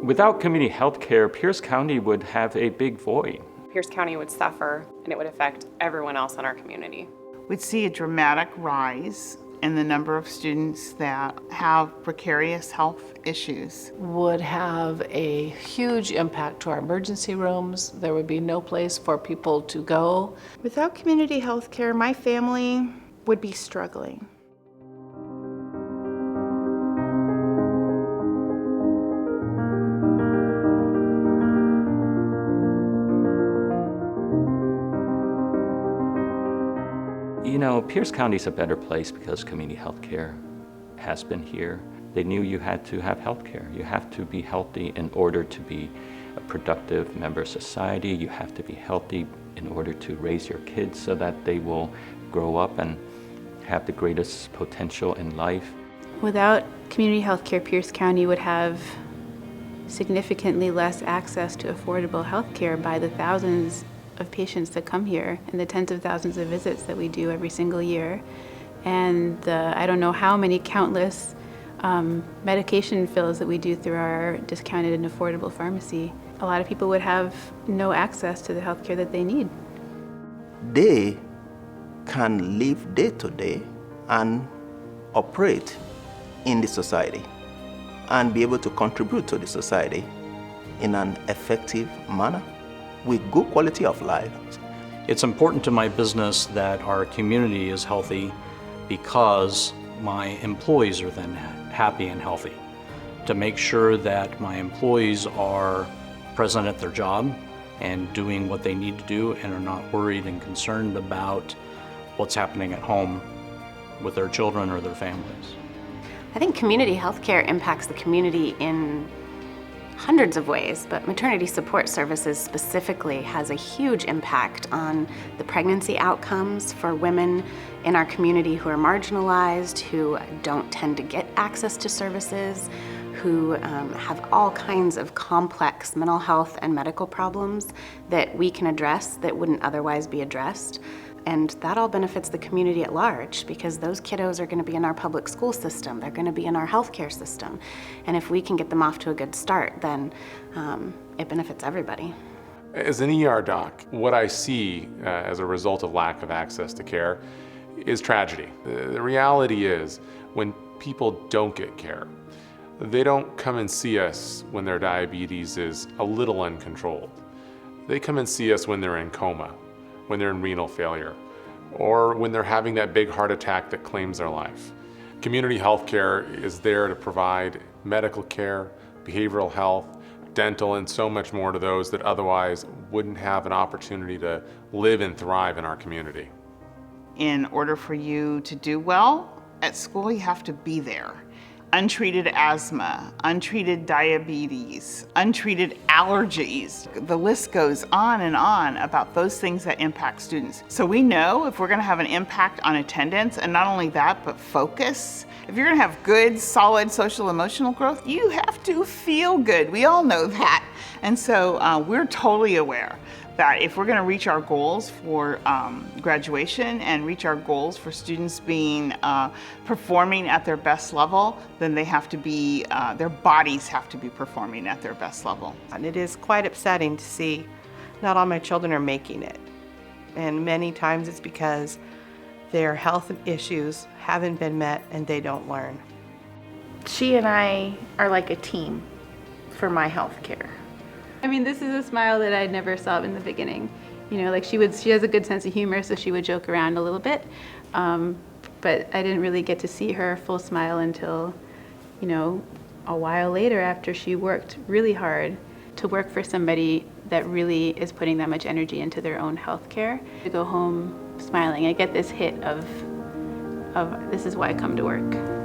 Without community health care, Pierce County would have a big void. Pierce County would suffer, and it would affect everyone else in our community. We'd see a dramatic rise in the number of students that have precarious health issues. Would have a huge impact to our emergency rooms. There would be no place for people to go. Without community health care, my family would be struggling. You know, Pierce County's a better place because community health care has been here. They knew you had to have health care. You have to be healthy in order to be a productive member of society. You have to be healthy in order to raise your kids so that they will grow up and have the greatest potential in life. Without community health care, Pierce County would have significantly less access to affordable health care by the thousands of patients that come here and the tens of thousands of visits that we do every single year. And I don't know how many countless medication fills that we do through our discounted and affordable pharmacy. A lot of people would have no access to the health care that they need. They can live day to day and operate in the society and be able to contribute to the society in an effective manner with good quality of life. It's important to my business that our community is healthy because my employees are then happy and healthy. To make sure that my employees are present at their job and doing what they need to do and are not worried and concerned about what's happening at home with their children or their families. I think community healthcare impacts the community in hundreds of ways, but maternity support services specifically has a huge impact on the pregnancy outcomes for women in our community who are marginalized, who don't tend to get access to services, who have all kinds of complex mental health and medical problems that we can address that wouldn't otherwise be addressed. And that all benefits the community at large because those kiddos are going to be in our public school system, they're going to be in our healthcare system. And if we can get them off to a good start, then it benefits everybody. As an ER doc, what I see as a result of lack of access to care is tragedy. The reality is when people don't get care, they don't come and see us when their diabetes is a little uncontrolled. They come and see us when they're in coma, when they're in renal failure, or when they're having that big heart attack that claims their life. Community health care is there to provide medical care, behavioral health, dental, and so much more to those that otherwise wouldn't have an opportunity to live and thrive in our community. In order for you to do well at school, you have to be there. Untreated asthma, untreated diabetes, untreated allergies. The list goes on and on about those things that impact students. So we know if we're going to have an impact on attendance, and not only that, but focus. If you're going to have good, solid social emotional growth, you have to feel good. We all know that. And so we're totally aware that if we're going to reach our goals for graduation and reach our goals for students being performing at their best level, then they have to be, their bodies have to be performing at their best level. And it is quite upsetting to see not all my children are making it. And many times it's because their health issues haven't been met and they don't learn. She and I are like a team for my health care. I mean, this is a smile that I never saw in the beginning. You know, like she has a good sense of humor, so she would joke around a little bit. But I didn't really get to see her full smile until, you know, a while later after she worked really hard to work for somebody that really is putting that much energy into their own health care. To go home smiling, I get this hit of this is why I come to work.